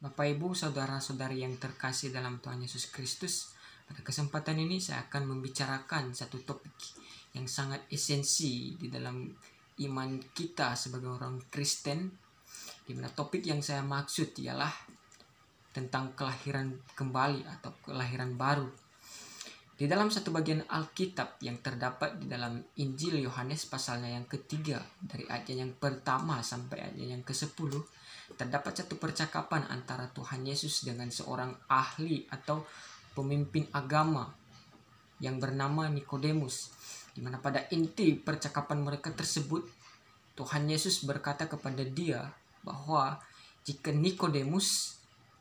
Bapak Ibu, saudara-saudari yang terkasih dalam Tuhan Yesus Kristus, pada kesempatan ini saya akan membicarakan satu topik yang sangat esensi di dalam iman kita sebagai orang Kristen, di mana topik yang saya maksud ialah tentang kelahiran kembali atau kelahiran baru. Di dalam satu bagian Alkitab yang terdapat di dalam Injil Yohanes pasalnya yang ketiga, dari ayat yang pertama sampai ayat yang ke-10, terdapat satu percakapan antara Tuhan Yesus dengan seorang ahli atau pemimpin agama yang bernama Nikodemus, di mana pada inti percakapan mereka tersebut Tuhan Yesus berkata kepada dia bahwa jika Nikodemus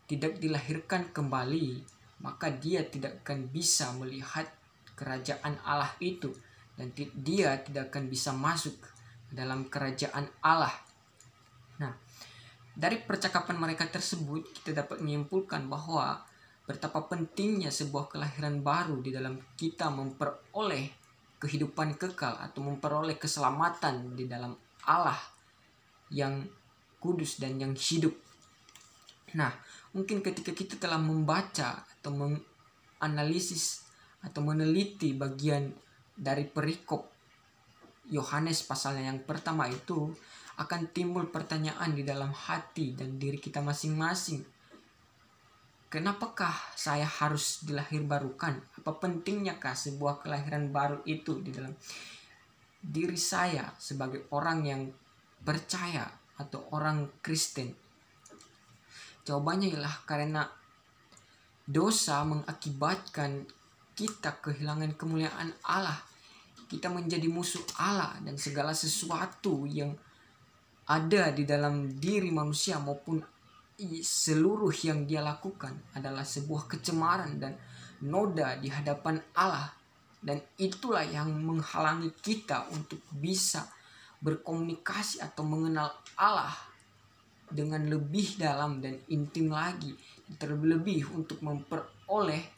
tidak dilahirkan kembali, maka dia tidak akan bisa melihat kerajaan Allah itu, dan dia tidak akan bisa masuk dalam kerajaan Allah. Nah, dari percakapan mereka tersebut kita dapat menyimpulkan bahwa betapa pentingnya sebuah kelahiran baru di dalam kita memperoleh kehidupan kekal atau memperoleh keselamatan di dalam Allah yang kudus dan yang hidup. Nah, mungkin ketika kita telah membaca atau menganalisis atau meneliti bagian dari perikop Yohanes pasalnya yang pertama itu, akan timbul pertanyaan di dalam hati dan diri kita masing-masing. Kenapakah saya harus dilahirbarukan? Apa pentinnyakah sebuah kelahiran baru itu di dalam diri saya sebagai orang yang percaya atau orang Kristen? Jawabannya ialah karena dosa mengakibatkan kita kehilangan kemuliaan Allah. Kita menjadi musuh Allah, dan segala sesuatu yang ada di dalam diri manusia maupun seluruh yang dia lakukan adalah sebuah kecemaran dan noda di hadapan Allah. Dan itulah yang menghalangi kita untuk bisa berkomunikasi atau mengenal Allah dengan lebih dalam dan intim lagi, terlebih untuk memperoleh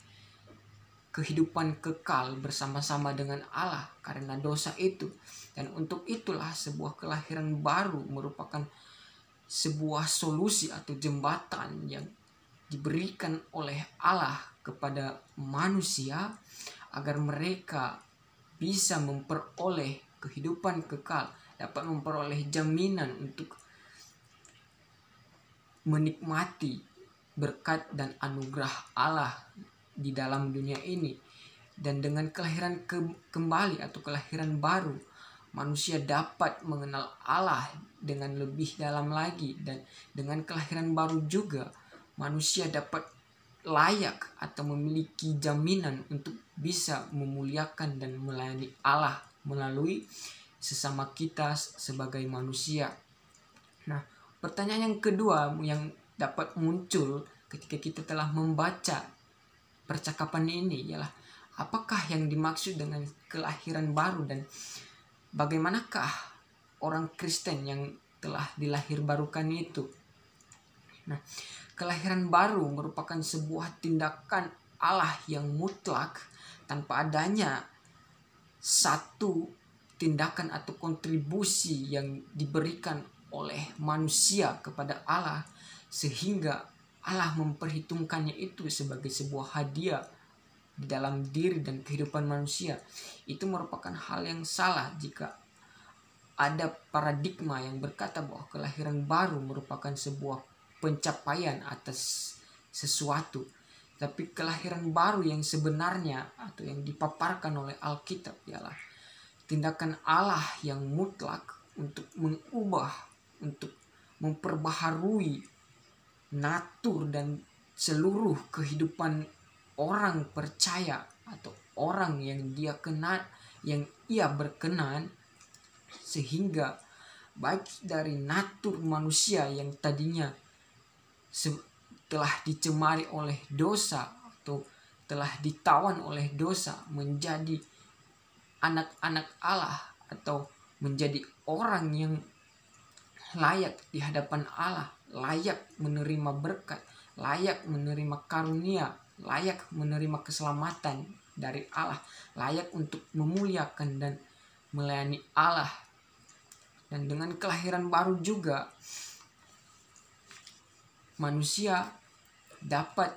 kehidupan kekal bersama-sama dengan Allah karena dosa itu. Dan untuk itulah sebuah kelahiran baru merupakan sebuah solusi atau jembatan yang diberikan oleh Allah kepada manusia agar mereka bisa memperoleh kehidupan kekal, dapat memperoleh jaminan untuk menikmati berkat dan anugerah Allah di dalam dunia ini. Dan dengan kelahiran kembali atau kelahiran baru, manusia dapat mengenal Allah dengan lebih dalam lagi. Dan dengan kelahiran baru juga manusia dapat layak atau memiliki jaminan untuk bisa memuliakan dan melayani Allah melalui sesama kita sebagai manusia. Nah, pertanyaan yang kedua yang dapat muncul ketika kita telah membaca percakapan ini ialah, apakah yang dimaksud dengan kelahiran baru dan bagaimanakah orang Kristen yang telah dilahirbarukan itu? Nah, kelahiran baru merupakan sebuah tindakan Allah yang mutlak tanpa adanya satu tindakan atau kontribusi yang diberikan oleh manusia kepada Allah, sehingga Allah memperhitungkannya itu sebagai sebuah hadiah di dalam diri dan kehidupan manusia. Itu merupakan hal yang salah jika ada paradigma yang berkata bahwa kelahiran baru merupakan sebuah pencapaian atas sesuatu. Tapi kelahiran baru yang sebenarnya atau yang dipaparkan oleh Alkitab ialah tindakan Allah yang mutlak untuk mengubah, untuk memperbaharui natur dan seluruh kehidupan orang percaya atau orang yang dia kenal, yang ia berkenan, sehingga baik dari natur manusia yang tadinya telah dicemari oleh dosa atau telah ditawan oleh dosa menjadi anak-anak Allah atau menjadi orang yang layak di hadapan Allah, layak menerima berkat, layak menerima karunia, layak menerima keselamatan dari Allah, layak untuk memuliakan dan melayani Allah. Dan dengan kelahiran baru juga manusia dapat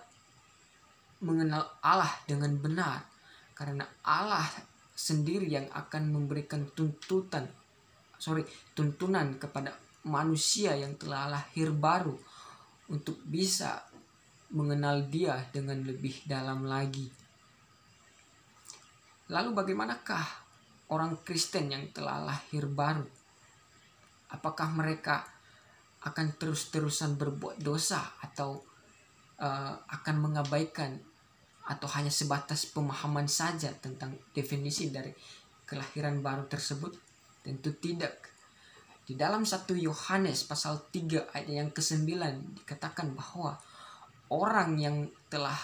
mengenal Allah dengan benar, karena Allah sendiri yang akan memberikan tuntunan kepada manusia yang telah lahir baru untuk bisa mengenal Dia dengan lebih dalam lagi. Lalu bagaimanakah orang Kristen yang telah lahir baru? Apakah mereka akan terus-terusan berbuat dosa atau akan mengabaikan atau hanya sebatas pemahaman saja tentang definisi dari kelahiran baru tersebut? Tentu tidak. Di dalam 1 Yohanes pasal 3 ayat yang ke-9 dikatakan bahwa orang yang telah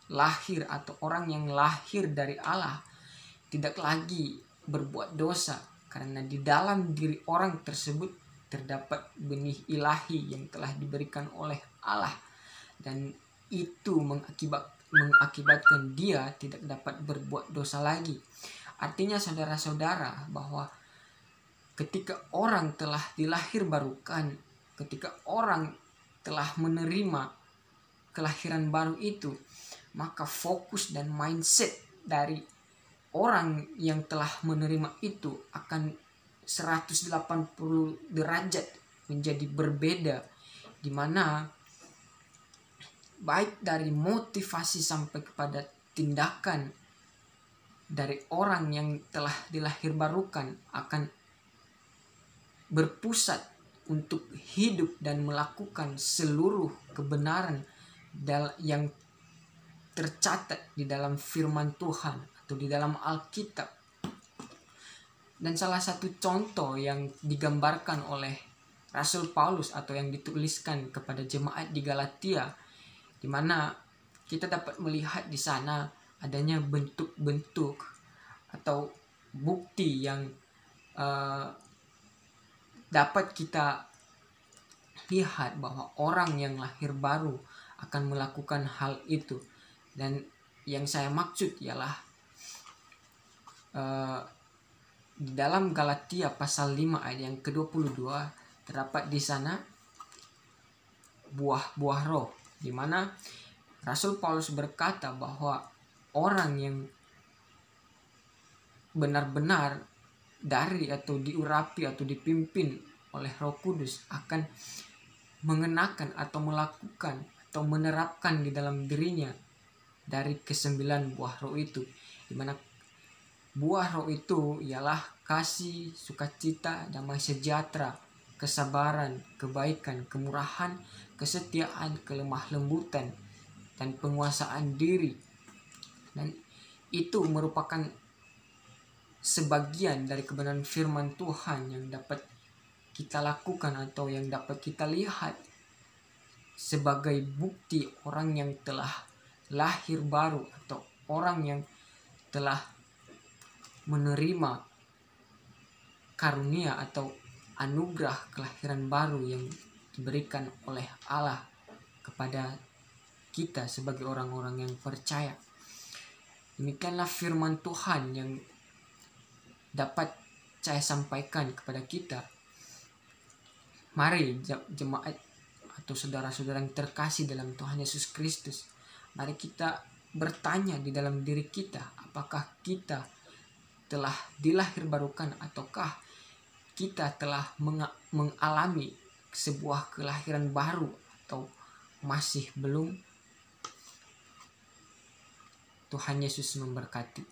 lahir atau orang yang lahir dari Allah tidak lagi berbuat dosa, karena di dalam diri orang tersebut terdapat benih ilahi yang telah diberikan oleh Allah, dan itu mengakibatkan dia tidak dapat berbuat dosa lagi. Artinya saudara-saudara, bahwa ketika orang telah dilahirbarukan, ketika orang telah menerima kelahiran baru itu, maka fokus dan mindset dari orang yang telah menerima itu akan 180 derajat menjadi berbeda, di mana baik dari motivasi sampai kepada tindakan dari orang yang telah dilahirbarukan akan berpusat untuk hidup dan melakukan seluruh kebenaran yang tercatat di dalam firman Tuhan atau di dalam Alkitab. Dan salah satu contoh yang digambarkan oleh Rasul Paulus atau yang dituliskan kepada jemaat di Galatia, di mana kita dapat melihat di sana adanya bentuk-bentuk atau bukti yang dapat kita lihat bahwa orang yang lahir baru akan melakukan hal itu. Dan yang saya maksud ialah di dalam Galatia pasal 5 ayat yang ke-22 terdapat di sana buah-buah roh, di mana Rasul Paulus berkata bahwa orang yang benar-benar dari atau diurapi atau dipimpin oleh Roh Kudus akan mengenakan atau melakukan atau menerapkan di dalam dirinya dari ke-9 buah roh itu, di mana buah roh itu ialah kasih, sukacita, damai sejahtera, kesabaran, kebaikan, kemurahan, kesetiaan, kelemah lembutan, dan penguasaan diri. Dan itu merupakan sebagian dari kebenaran firman Tuhan yang dapat kita lakukan atau yang dapat kita lihat sebagai bukti orang yang telah lahir baru atau orang yang telah menerima karunia atau anugerah kelahiran baru yang diberikan oleh Allah kepada kita sebagai orang-orang yang percaya. Demikianlah firman Tuhan yang dapat saya sampaikan kepada kita. Mari jemaat atau saudara-saudara yang terkasih dalam Tuhan Yesus Kristus, mari kita bertanya di dalam diri kita, apakah kita telah dilahirbarukan ataukah kita telah mengalami sebuah kelahiran baru atau masih belum. Tuhan Yesus memberkati.